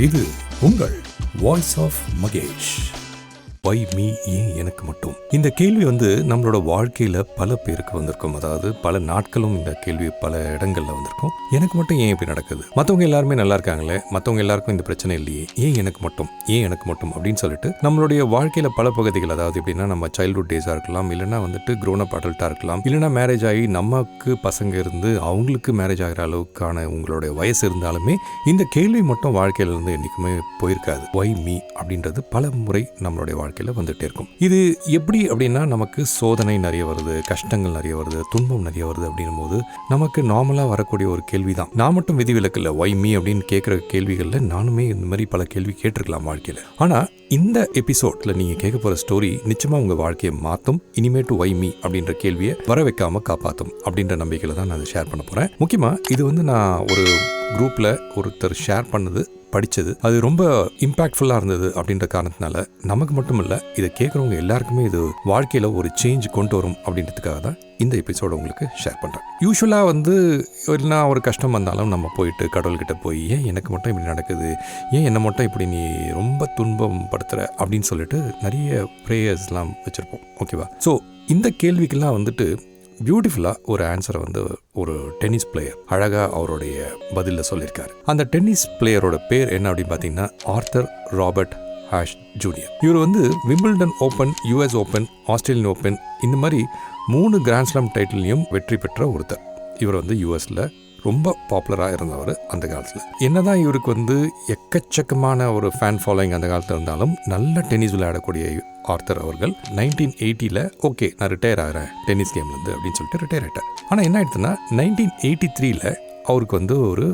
இது உங்கள் voice of Mahesh. Why me, ஏன் எனக்கு மட்டும்? இந்த கேள்வி நம்மளோட வாழ்க்கையில் பல பேருக்கு வந்திருக்கும். அதாவது பல நாட்களும் இந்த கேள்வி பல இடங்களில் வந்திருக்கும். எனக்கு மட்டும் ஏன் இப்படி நடக்குது? மற்றவங்க எல்லாருமே நல்லா இருக்காங்களே, மற்றவங்க எல்லாருக்கும் இந்த பிரச்சனை இல்லையே, ஏன் எனக்கு மட்டும், ஏன் எனக்கு மட்டும் அப்படின்னு சொல்லிட்டு நம்மளுடைய வாழ்க்கையில் பல பகுதிகள், அதாவது எப்படின்னா நம்ம சைல்ட்ஹுட் டேஸாக இருக்கலாம், இல்லைனா க்ரோன் அப் அடல்ட்டாக இருக்கலாம், இல்லைனா மேரேஜ் ஆகி நமக்கு பசங்க இருந்து அவங்களுக்கு மேரேஜ் ஆகிற அளவுக்கான உங்களுடைய வயசு இருந்தாலுமே இந்த கேள்வி மட்டும் வாழ்க்கையிலிருந்து என்றைக்குமே போயிருக்காது. வை மீ அப்படின்றது பல முறை நம்மளுடைய வாழ்க்கையில் வந்துட்டே இருக்கும். இது எப்படி அப்படின்னா, நமக்கு சோதனை நிறைய வருது, கஷ்டங்கள் நிறைய வருது, துன்பம் நிறைய வருது அப்படின்னும் போது நமக்கு நார்மலாக வரக்கூடிய ஒரு கேள்வி தான். நான் மட்டும் விதிவிலக்கு இல்லை, வை மீ அப்படின்னு கேட்குற கேள்விகளில் நானுமே இந்த மாதிரி பல கேள்வி கேட்டிருக்கலாம் வாழ்க்கையில். ஆனால் இந்த எபிசோட்ல நீங்கள் கேட்க போகிற ஸ்டோரி நிச்சயமாக உங்கள் வாழ்க்கையை மாற்றும். இனிமேட்டு வை மீ அப்படின்ற கேள்வியை வர வைக்காம காப்பாற்றும் அப்படின்ற நம்பிக்கையில் தான் நான் அதை ஷேர் பண்ண போகிறேன். முக்கியமாக இது நான் ஒரு குரூப்பில் ஒருத்தர் ஷேர் பண்ணது படித்தது, அது ரொம்ப இம்பாக்ட்ஃபுல்லாக இருந்தது அப்படின்ற காரணத்தினால நமக்கு மட்டும் இல்லை, இதை கேட்குறவங்க எல்லாருக்குமே இது வாழ்க்கையில் ஒரு சேஞ்ச் கொண்டு வரும் அப்படின்றதுக்காக தான் இந்த எபிசோடு உங்களுக்கு ஷேர் பண்ணுறேன். யூஸ்வலாக என்ன ஒரு கஷ்டம் வந்தாலும் நம்ம போயிட்டு கடவுள்கிட்ட போய், ஏன் எனக்கு மட்டும் இப்படி நடக்குது, ஏன் என்னை மட்டும் இப்படி நீ ரொம்ப துன்பம் படுத்துகிற அப்படின்னு சொல்லிட்டு நிறைய ப்ரேயர்ஸ்லாம் வச்சுருப்போம். ஓகேவா? ஸோ இந்த கேள்விக்கெல்லாம் பியூட்டிஃபுல்லாக ஒரு ஆன்சரை ஒரு டென்னிஸ் பிளேயர் அழகாக அவருடைய பதிலில் சொல்லியிருக்காரு. அந்த டென்னிஸ் பிளேயரோட பேர் என்ன அப்படின்னு பார்த்தீங்கன்னா ஆர்தர் ராபர்ட் ஆஷ் ஜூனியர். இவர் Wimbledon open, US open, Australian open, இந்த மாதிரி 3 கிராண்ட்ஸ்லாம் டைட்டிலையும் வெற்றி பெற்ற ஒருத்தர். இவர் யூஎஸில் ரொம்ப பாப்புலராக இருந்தவர் அந்த காலத்தில். என்னதான் இவருக்கு எக்கச்சக்கமான ஒரு ஃபேன் ஃபாலோயிங் அந்த காலத்தில் இருந்தாலும் நல்ல டென்னிஸ் விளையாடக்கூடிய ஆர்தர் அவர்கள் 1980 ஓகே நான் ரிட்டையர் ஆகிறேன் டென்னிஸ் கேம்லேருந்து அப்படின்னு சொல்லிட்டு ரிட்டையர் ஆகிட்டார். ஆனால் என்ன ஆயிடுச்சுன்னா 1983 அவருக்கு ஒரு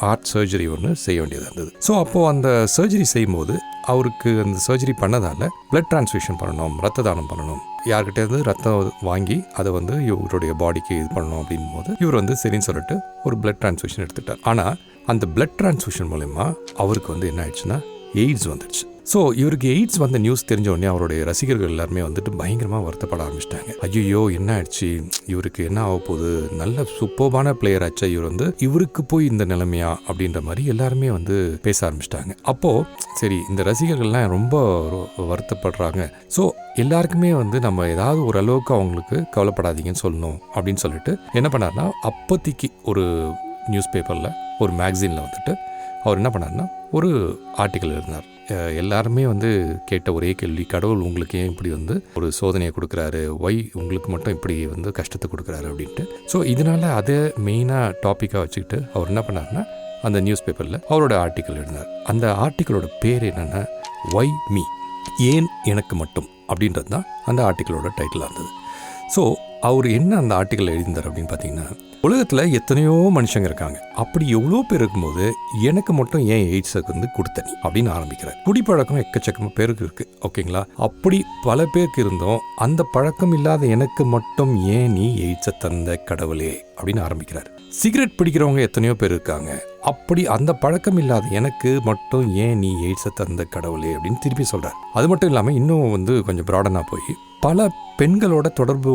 ஹார்ட் சர்ஜரி ஒன்று செய்ய வேண்டியது இருந்தது. ஸோ அப்போது அந்த சர்ஜரி செய்யும்போது அவருக்கு அந்த சர்ஜரி பண்ணதால் பிளட் டிரான்ஸ்ஃபியூஷன் பண்ணணும், ரத்த தானம் பண்ணணும், யார்கிட்டேருந்து ரத்தம் வாங்கி அதை இவருடைய பாடிக்கு இது பண்ணணும் அப்படின் போது இவர் சரின்னு சொல்லிட்டு ஒரு பிளட் டிரான்ஸ்ஃபியூஷன் எடுத்துட்டார். ஆனால் அந்த பிளட் டிரான்ஸ்ஃபியூஷன் மூலமா அவருக்கு என்ன ஆயிடுச்சுன்னா எய்ட்ஸ் வந்துடுச்சு. ஸோ இவருக்கு எய்ட்ஸ் வந்த நியூஸ் தெரிஞ்ச உடனே அவருடைய ரசிகர்கள் எல்லாருமே பயங்கரமாக வருத்தப்பட ஆரம்பிச்சிட்டாங்க. ஐயோ என்ன ஆயிடுச்சு, இவருக்கு என்ன ஆக போகுது, நல்ல சூப்பர்பான பிளேயர் ஆச்சா இவர் இவருக்கு போய் இந்த நிலைமையா அப்படின்ற மாதிரி எல்லாருமே பேச ஆரம்பிச்சிட்டாங்க. அப்போது சரி, இந்த ரசிகர்கள்லாம் ரொம்ப வருத்தப்படுறாங்க, ஸோ எல்லாருக்குமே நம்ம ஏதாவது ஓரளவுக்கு அவங்களுக்கு கவலைப்படாதீங்கன்னு சொல்லணும் அப்படின்னு சொல்லிட்டு என்ன பண்ணார்னா, அப்போதைக்கு ஒரு நியூஸ் பேப்பரில் ஒரு மேகசினில் அவர் என்ன பண்ணார்னா ஒரு ஆர்டிக்கல் எழுதினார். எல்லாருமே கேட்ட ஒரே கேள்வி, கடவுள் உங்களுக்கு ஏன் இப்படி ஒரு சோதனையை கொடுக்குறாரு, ஒய் உங்களுக்கு மட்டும் இப்படி கஷ்டத்தை கொடுக்குறாரு அப்படின்ட்டு. ஸோ இதனால் அதை மெயினாக டாப்பிக்காக வச்சுக்கிட்டு அவர் என்ன பண்ணார்னா அந்த நியூஸ் பேப்பரில் அவரோட ஆர்டிக்கல் எழுதினார். அந்த ஆர்டிக்கலோட பேர் என்னென்னா ஒய் மீ, ஏன் எனக்கு மட்டும் அப்படின்றது தான் அந்த ஆர்டிக்கலோட டைட்டிலாக இருந்தது. ஸோ அவர் என்ன அந்த ஆர்டிக்கல் எழுதினார் அப்படின்னு பார்த்தீங்கன்னா, உலகத்தில் எத்தனையோ மனுஷங்க இருக்காங்க, அப்படி எவ்வளோ பேர் இருக்கும்போது எனக்கு மட்டும் ஏன் எய்ட்ஸுக்கு கொடுத்தனி அப்படின்னு ஆரம்பிக்கிறார். குடிப்பழக்கம் எக்கச்சக்கமாக பேருக்கு இருக்குது, ஓகேங்களா? அப்படி பல பேருக்கு இருந்தோம், அந்த பழக்கம் இல்லாத எனக்கு மட்டும் ஏன் நீ எய்ட்ஸை தந்த கடவுளே அப்படின்னு ஆரம்பிக்கிறார். சிகரெட் பிடிக்கிறவங்க எத்தனையோ பேர் இருக்காங்க, அப்படி அந்த பழக்கம் இல்லாத எனக்கு மட்டும் ஏன் நீ எய்ட்ஸை தந்த கடவுளே அப்படின்னு திருப்பி சொல்கிறார். அது மட்டும் இல்லாமல் இன்னும் கொஞ்சம் ப்ராடனாக போய் பல பெண்களோட தொடர்பு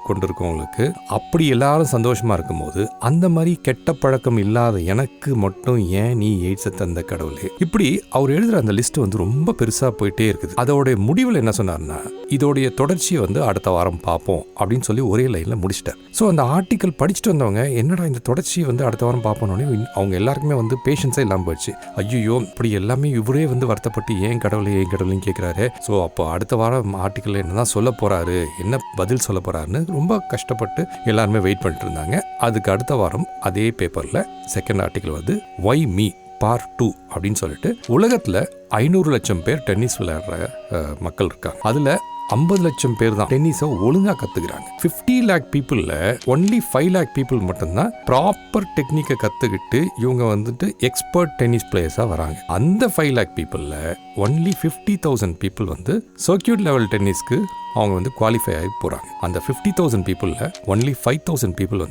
கொண்டிருக்கவங்களுக்கு அப்படி எல்லாரும் சந்தோஷமாக இருக்கும்போது அந்த மாதிரி கெட்ட பழக்கம் இல்லாத எனக்கு மட்டும் ஏன் நீ எய்ட்ஸை தந்த கடவுளே, இப்படி அவர் எழுதுகிற அந்த லிஸ்ட் ரொம்ப பெருசாக போயிட்டே இருக்குது. அதோடைய முடிவில் என்ன சொன்னார்னா, இதோடைய தொடர்ச்சியை அடுத்த வாரம் பார்ப்போம் அப்படின்னு சொல்லி ஒரே லைனில் முடிச்சிட்டார். ஸோ அந்த ஆர்டிக்கல் படிச்சுட்டு வந்தவங்க என்னடா இந்த தொடர்ச்சியை அடுத்த வாரம் பார்ப்போன்னே அவங்க எல்லாருக்குமே பேஷன்ஸே இல்லாமல் போயிடுச்சு. ஐயோ இப்படி எல்லாமே இவரே வருத்தப்பட்டு ஏன் கடவுளையும் கேட்குறாரு, ஸோ அப்போ அடுத்த வாரம் ஆர்டிக்கல் என்னதான் சொல்ல போகிறாரு, என்ன பதில் சொல்ல போகிறாருன்னு ரொம்ப கஷ்டப்பட்டு எல்லாருமே வெயிட் பண்ணிட்டு இருந்தாங்க. அதுக்கு அடுத்த வாரம் அதே பேப்பரில் second article why me part 2 அப்படின்னு சொல்லிட்டு உலகத்தில் 500 லட்சம் பேர் டென்னிஸ் விளையாடுற மக்கள் இருக்காங்க. அதில் 50 லட்சம் பேர் தான் டென்னிஸை ஒழுங்காக கற்றுக்கிறாங்க. 50 lakh பீப்புளில் ஒன்லி 5 lakh பீப்புள் மட்டும்தான் ப்ராப்பர் டெக்னிக்கை கற்றுக்கிட்டு இவங்க எக்ஸ்பர்ட் டென்னிஸ் பிளேயர்ஸாக வராங்க. அந்த 5 lakh பீப்புளில் ஒன்லி 50,000 பீப்புள் சர்க்கியூட் லெவல் டென்னிஸ்க்கு அவங்க குவாலிஃபை ஆகி போகிறாங்க. அந்த 50,000 பீப்புளில் only 5,000 people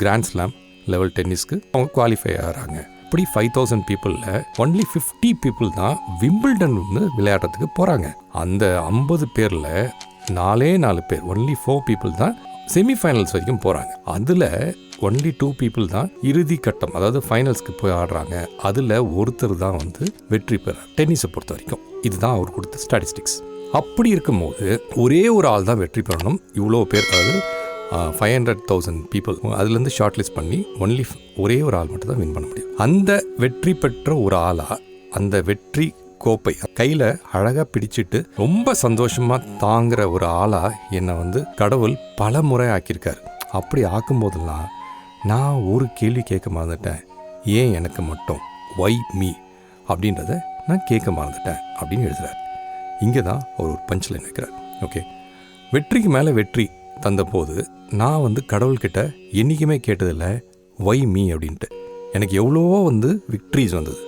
grand slam level டென்னிஸ்க்கு அவங்க குவாலிஃபை ஆகிறாங்க. அப்படி 5,000 பீப்புளில் ஒன்லி 50 பீப்புள் தான் விம்பிள்டன் விளையாடுறதுக்கு போகிறாங்க. அந்த 50 பேரில் 4 பேர் ஒன்லி 4 பீப்புள் தான் செமிஃபைனல்ஸ் வரைக்கும் போகிறாங்க. அதில் ஒன்லி 2 people தான் இறுதி கட்டம், அதாவது ஃபைனல்ஸ்க்கு போய் ஆடுறாங்க. அதில் ஒருத்தர் தான் வந்து வெற்றி பெறார் டென்னிஸை பொறுத்த வரைக்கும். இதுதான் அவர் கொடுத்த ஸ்டாட்டிஸ்டிக்ஸ். அப்படி இருக்கும்போது ஒரே ஒரு ஆள் தான் வெற்றி பெறணும். இவ்வளோ பேர், அதாவது 500,000 people, அதுலேருந்து ஷார்ட் லிஸ்ட் பண்ணி ஒன்லி ஒரே ஒரு ஆள் மட்டும் தான் வின் பண்ண முடியும். அந்த வெற்றி பெற்ற ஒரு ஆளாக அந்த வெற்றி கோப்பை கையில் அழகாக பிடிச்சிட்டு ரொம்ப சந்தோஷமாக தாங்குற ஒரு ஆளாக என்னை வந்து கடவுள் பல முறை ஆக்கியிருக்காரு. அப்படி ஆக்கும்போதெல்லாம் நான் ஒரு கேள்வி கேட்க மறந்துட்டேன். ஏன் எனக்கு மட்டும், ஒய் மீ அப்படின்றத நான் கேட்க மறந்துட்டேன் அப்படின்னு எழுதுறார். இங்கே தான் ஒரு பஞ்ச் லைன் வைக்கிறார். ஓகே, வெற்றிக்கு மேலே வெற்றி தந்தபோது நான் வந்து கடவுள்கிட்ட என்றைக்குமே கேட்டதில்லை ஒய் மீ அப்படின்ட்டு. எனக்கு எவ்வளவோ வந்து விக்ட்ரிஸ் வந்தது,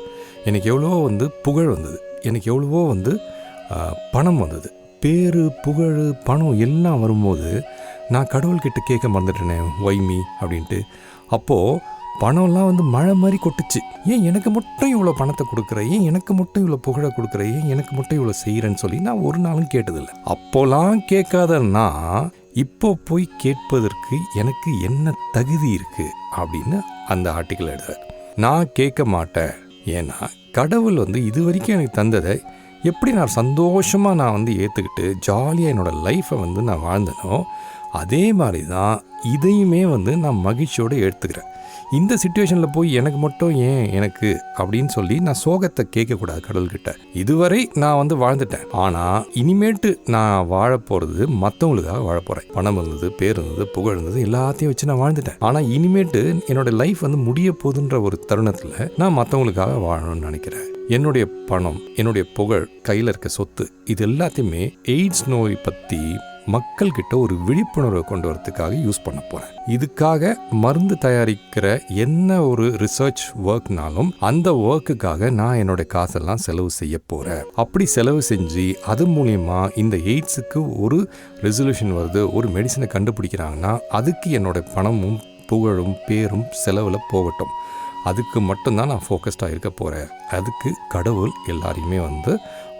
எனக்கு எவ்வளவோ வந்து புகழ் வந்தது, எனக்கு எவ்வளவோ வந்து பணம் வந்தது, பேர் புகழ் பணம் எல்லாம் வரும்போது நான் கடவுள்கிட்ட கேட்க மறந்துட்டேனே ஒய் மீ அப்படின்ட்டு. அப்போது பணம்லாம் வந்து மழை மாதிரி கொட்டுச்சு. ஏன் எனக்கு மட்டும் இவ்வளோ பணத்தை கொடுக்குற, ஏன் எனக்கு மட்டும் இவ்வளோ புகழை கொடுக்குற, ஏன் எனக்கு மட்டும் இவ்வளோ செய்கிறேன்னு சொல்லி நான் ஒரு நாளும் கேட்டதில்லை. அப்போலாம் கேட்காதன்னா இப்போ போய் கேட்பதற்கு எனக்கு என்ன தகுதி இருக்குது அப்படின்னு அந்த ஆர்டிக்கிள் எழுதுறார். நான் கேட்க மாட்டேன். ஏன்னா கடவுள் வந்து இது வரைக்கும் எனக்கு தந்ததை எப்படி நான் சந்தோஷமாக நான் வந்து ஏற்றுக்கிட்டு ஜாலியாக என்னோடய லைஃப்பை வந்து நான் வாழ்ந்தனோ அதே மாதிரி தான் இதையுமே வந்து நான் மகிழ்ச்சியோடு எடுத்துக்கிறேன். இந்த சிச்சுவேஷனில் போய் எனக்கு மட்டும் ஏன் எனக்கு அப்படின்னு சொல்லி நான் சோகத்தை கேட்கக்கூடாது கடவுள்கிட்ட. இதுவரை நான் வந்து வாழ்ந்துட்டேன், ஆனால் இனிமேட்டு நான் வாழ போகிறது மற்றவங்களுக்காக வாழ போகிறேன். பணம் இருந்தது, பேர் இருந்தது, புகழ் இருந்தது, எல்லாத்தையும் வச்சு நான் வாழ்ந்துட்டேன். ஆனால் இனிமேட்டு என்னோட லைஃப் வந்து முடிய போகுதுன்ற ஒரு தருணத்தில் நான் மற்றவங்களுக்காக வாழணும்னு நினைக்கிறேன். என்னுடைய பணம், என்னுடைய புகழ், கையில் இருக்க சொத்து, இது எல்லாத்தையுமே எய்ட்ஸ் நோய் பற்றி மக்கள்கிட்ட ஒரு விழிப்புணர்வை கொண்டு வரதுக்காக யூஸ் பண்ண போகிறேன். இதுக்காக மருந்து தயாரிக்கிற என்ன ஒரு ரிசர்ச் ஒர்க்னாலும் அந்த ஒர்க்குக்காக நான் என்னோட காசெல்லாம் செலவு செய்ய போகிறேன். அப்படி செலவு செஞ்சு அது மூலயமா இந்த எய்ட்ஸுக்கு ஒரு ரெசல்யூஷன் வருது, ஒரு மெடிசனை கண்டுபிடிக்கிறாங்கன்னா அதுக்கு என்னோட பணமும் புகழும் பேரும் செலவில் போகட்டும். அதுக்கு மட்டும்தான் நான் ஃபோக்கஸ்டாக இருக்க போகிறேன். அதுக்கு கடவுள் எல்லாரையுமே வந்து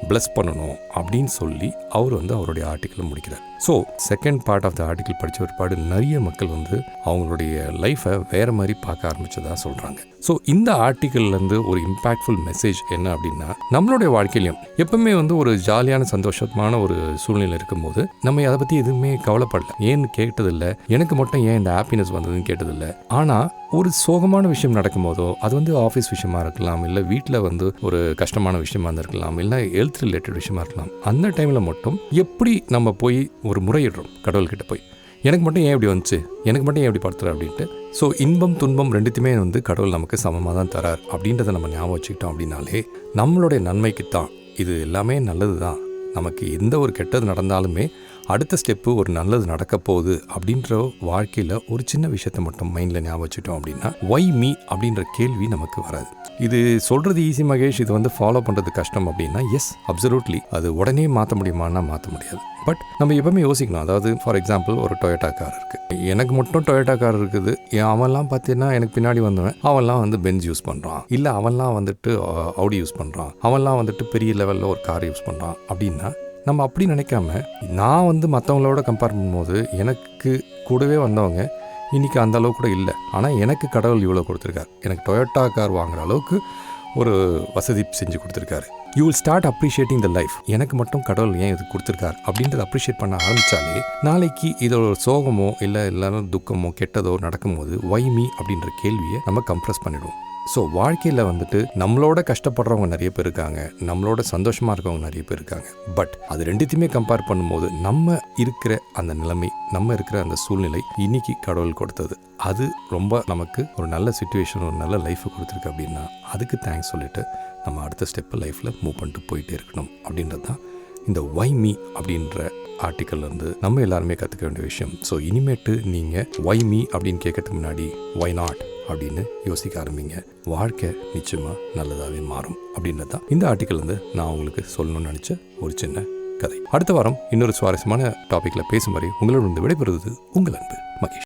பிளஸ் பண்ணணும் அப்படின்னு சொல்லி அவர் வந்து அவருடைய ஆர்டிக்கிளை முடிக்கிறார். So second part of the article படித்த ஒரு பாடு நிறைய மக்கள் வந்து அவங்களுடைய லைஃப்பை வேறு மாதிரி பார்க்க ஆரம்பிச்சதா சொல்கிறாங்க. ஸோ இந்த ஆர்டிக்கிள்லேருந்து ஒரு இம்பேக்ட்ஃபுல் மெசேஜ் என்ன அப்படின்னா, நம்மளுடைய வாழ்க்கையிலையும் எப்பவுமே வந்து ஒரு ஜாலியான சந்தோஷமான ஒரு சூழ்நிலை இருக்கும்போது நம்ம அதை பற்றி எதுவுமே கவலைப்படல. ஏன்னு கேட்டதில்லை, எனக்கு மட்டும் ஏன் இந்த ஹாப்பினஸ் வந்ததுன்னு கேட்டதில்லை. ஆனால் ஒரு சோகமான விஷயம் நடக்கும்போதோ, அது வந்து ஆஃபீஸ் விஷயமா இருக்கலாம், இல்லை வீட்டில் வந்து ஒரு கஷ்டமான விஷயமா இருந்திருக்கலாம், இல்லை ஹெல்த் ரிலேட்டட் விஷயமா இருக்கலாம், அந்த டைமில் மட்டும் எப்படி நம்ம போய் ஒரு முறையிடுறோம் கடவுள்கிட்ட போய், எனக்கு மட்டும் ஏன் இப்படி வந்துச்சு, எனக்கு மட்டும் ஏன் இப்படி படுத்துற அப்படின்ட்டு. ஸோ இன்பம் துன்பம் ரெண்டுத்தையுமே வந்து கடவுள் நமக்கு சமமாக தான் தரார் அப்படின்றத நம்ம ஞாபகம் வச்சுக்கிட்டோம் அப்படின்னாலே நம்மளுடைய நன்மைக்கு தான். இது எல்லாமே நல்லது தான். நமக்கு எந்த ஒரு கெட்டது நடந்தாலுமே அடுத்த ஸ்டெப்பு ஒரு நல்லது நடக்க போகுது அப்படின்ற வாழ்க்கையில் ஒரு சின்ன விஷயத்தை மட்டும் மைண்டில் ஞாபகம் வச்சுட்டோம் அப்படின்னா ஒய் மீ அப்படின்ற கேள்வி நமக்கு வராது. இது சொல்கிறது ஈஸி மகேஷ், இது வந்து ஃபாலோ பண்ணுறது கஷ்டம் அப்படின்னா எஸ், அப்சல்யூட்லி. அது உடனே மாற்ற முடியுமான்னா மாற்ற முடியாது. பட் நம்ம எப்பவுமே யோசிக்கணும். அதாவது ஃபார் எக்ஸாம்பிள் ஒரு டொயோட்டா கார் இருக்குது, எனக்கு மட்டும் டொயோட்டா கார் இருக்குது, அவன்லாம் பார்த்தீங்கன்னா எனக்கு பின்னாடி வந்தவன் அவன்லாம் வந்து பென்ஸ் யூஸ் பண்ணுறான், இல்லை அவன்லாம் வந்துட்டு ஆடி யூஸ் பண்ணுறான், அவன்லாம் வந்துட்டு பெரிய லெவலில் ஒரு கார் யூஸ் பண்ணுறான் அப்படின்னா நம்ம அப்படி நினைக்காம நான் வந்து மற்றவங்களோட கம்பேர் பண்ணும்போது எனக்கு கூடவே வந்தவங்க இன்றைக்கி அந்த அளவுக்கு கூட இல்லை, ஆனால் எனக்கு கடவுள் இவ்வளோ கொடுத்துருக்காரு, எனக்கு டொயோட்டா கார் வாங்குகிற அளவுக்கு ஒரு வசதி செஞ்சு கொடுத்துருக்காரு. You will start appreciating the life. எனக்கு மட்டும் கடவுள் ஏன் இது கொடுத்துருக்காரு அப்படின்றத அப்ரிஷியேட் பண்ண ஆரம்பித்தாலே நாளைக்கு இதோட ஒரு சோகமோ இல்லை எல்லாரும் துக்கமோ கெட்டதோ நடக்கும்போது ஒய் மீ அப்படின்ற கேள்வியை நம்ம கம்ப்ரெஸ் பண்ணிடுவோம். ஸோ வாழ்க்கையில் வந்துட்டு நம்மளோட கஷ்டப்படுறவங்க நிறைய பேர் இருக்காங்க, நம்மளோட சந்தோஷமாக இருக்கவங்க நிறைய பேர் இருக்காங்க. பட் அது ரெண்டுத்தையுமே கம்பேர் பண்ணும்போது நம்ம இருக்கிற அந்த நிலைமை, நம்ம இருக்கிற அந்த சூழ்நிலை இன்னைக்கு கடவுள் கொடுத்தது, அது ரொம்ப நமக்கு ஒரு நல்ல சிச்சுவேஷன், ஒரு நல்ல லைஃப்பை கொடுத்துருக்கு அப்படின்னா அதுக்கு தேங்க்ஸ் சொல்லிட்டு நம்ம அடுத்த ஸ்டெப்பு லைஃப்பில் மூவ் பண்ணிட்டு போயிட்டே இருக்கணும். அப்படின்றது தான் இந்த ஒய் மீ அப்படின்ற ஆர்டிக்கல்லேருந்து நம்ம எல்லாருமே கற்றுக்க வேண்டிய விஷயம். ஸோ இனிமேட்டு நீங்கள் ஒய் மீ அப்படின்னு கேட்கறதுக்கு முன்னாடி ஒய் நாட் அப்படின்னு யோசிக்க ஆரம்பிங்க. வாழ்க்கை நிச்சயமாக நல்லதாகவே மாறும் அப்படின்றது தான் இந்த ஆர்டிக்கல் வந்து நான் உங்களுக்கு சொல்லணும்னு நினச்ச ஒரு சின்ன கதை. அடுத்த வாரம் இன்னொரு சுவாரஸ்யமான டாப்பிக்கில் பேசும் வரை உங்களோட விடைபெறுவது உங்கள் அன்பு மகேஷ்.